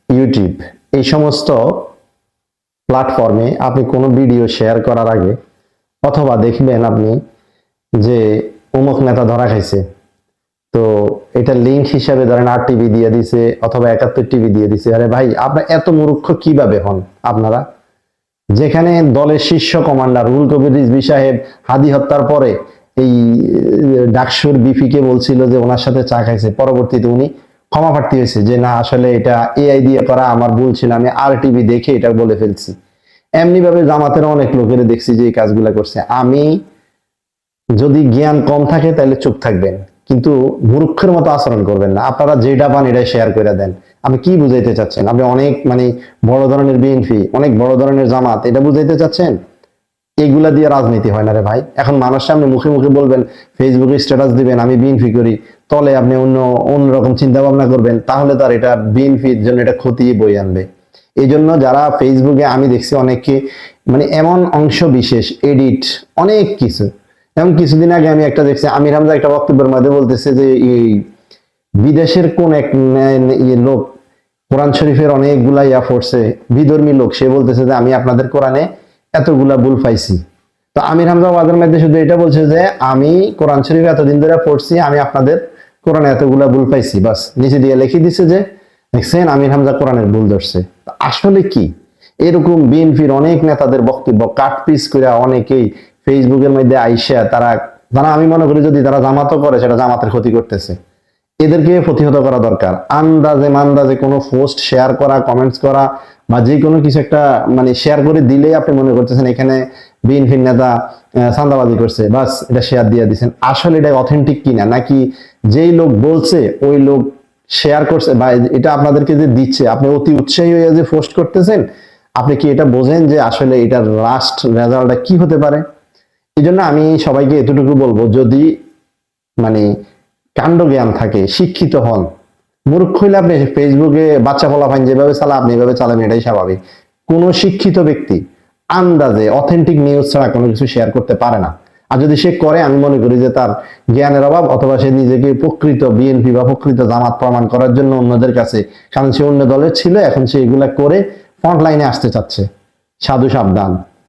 YouTube এই সমস্ত প্ল্যাটফর্মে আপনি কোনো ভিডিও শেয়ার করার আগে অথবা দেখবেন আপনি যে অমুক নেতা ধরা খাইছে, তো এটা লিঙ্ক হিসাবে ধরেন RTV দিয়ে দিছে অথবা 71 টিভি দিয়ে দিছে। আরে ভাই, আপনারা এত মূর্খ কিভাবে হন আপনারা? যেখানে দলের শীর্ষ কমান্ডার রুহুল কবির রিজভী সাহেব হাদি হত্যার পরে এই ডাকসুর বিপিকে বলছিল যে ওনার সাথে চা খাইছে, পরবর্তীতে উনি ক্ষমা প্রার্থী হয়েছে যে না, আসলে এটা AI দিয়ে করা, আমার ভুল ছিল, আমি RTV দেখে এটা বলে ফেলছি। এমনি ভাবে জামাতের অনেক লোকের দেখছি যে এই কাজগুলা করছে। আমি যদি জ্ঞান কম থাকে তাহলে চুপ থাকবেন, কিন্তু মূর্খের মতো আচরণ করবেন না। আপনারা যেটা পান এটাই শেয়ার করে দেন। আপনি কি বুঝাইতে চাচ্ছেন? আপনি অনেক বড় ধরনের বিএনপি, অনেক বড় ধরনের জামাত, এটা বুঝাইতে চাচ্ছেন? এগুলা দিয়ে রাজনীতি হয় না রে ভাই। এখন মানুষ সামনে মুখে মুখে বলবেন, ফেসবুকে স্ট্যাটাস দিবেন আমি বিএনপি করি, তলে আপনি অন্যরকম চিন্তা ভাবনা করবেন, তাহলে তার এটা বিএনপির জন্য এটা ক্ষতি বই আনবে। এই জন্য যারা ফেসবুকে, আমি দেখছি অনেককে এমন অংশ বিশেষ এডিট অনেক কিছু। যেমন কিছুদিন আগে আমি একটা দেখছি, আমির হামজা একটা বক্তব্যের মধ্যে বলতেছে যে এই বিদেশের কোন এক লোক কোরআন শরীফের অনেকগুলা পড়ছে, বিধর্মী লোক, সে বলতেছে যে আমি আপনাদের কোরআনে এতগুলা ভুল পাইছি। তো আমির হামজা ওয়াজের মধ্যে শুধু এটা বলছে যে আমি কোরআন শরীফ এতদিন ধরে পড়ছি, আমি আপনাদের কোরআনে এতগুলা ভুল পাইছি, বাস নিচে দিয়ে লিখে দিছে যে দেখছেন আমির হামজা কোরআনের ভুল ধরছে। আসলে কি এরকম বিএনপির অনেক নেতাদের বক্তব্য কাট পিস করে অনেকেই ফেসবুকের মধ্যে আইসা তারা আমি মনে করি যদি তারা জামাতও করে সেটা জামাতের ক্ষতি করতেছে। এদেরকে প্রতিহত করা দরকার। আন্দাজে মান্দাজে কোনো পোস্ট শেয়ার করা, কমেন্টস করা বা যে কোনো কিছু একটা শেয়ার করে দিলেই আপনি মনে করতেছেন এখানে বিএনপির নেতা চাঁদাবাজি করছে, বাস এটা শেয়ার দিয়ে দিচ্ছেন। আসলে এটা অথেন্টিক কিনা, নাকি যেই লোক বলছে ওই লোক শেয়ার করছে বা এটা আপনাদেরকে যে দিচ্ছে আপনি অতি উৎসাহী হয়ে যে পোস্ট করতেছেন, আপনি কি এটা বোঝেন যে আসলে এটার লাস্ট রেজাল্টটা কি হতে পারে? এই জন্য আমি সবাইকে এতটুকু বলবো, যদি কাণ্ড জ্ঞান থাকে, শিক্ষিত হন। মূর্খ হইলে আপনি ফেসবুকে বাচ্চা ফলাফাইন যেভাবে চালা আপনি এভাবে চালাবেন, এটাই স্বাভাবিক। কোন শিক্ষিত ব্যক্তি আন্দাজে অথেন্টিক নিউজ ছাড়া কোনো কিছু শেয়ার করতে পারে না। আর যদি সে করে, আমি মনে করি যে তার জ্ঞানের অভাব, অথবা সে নিজেকে প্রকৃত বিএনপি বা প্রকৃত জামাত প্রমাণ করার জন্য অন্যদের কাছে, কারণ সে অন্য দলের ছিল, এখন সে এগুলা করে ফ্রন্ট লাইনে আসতে চাচ্ছে। সাধু সাবধান।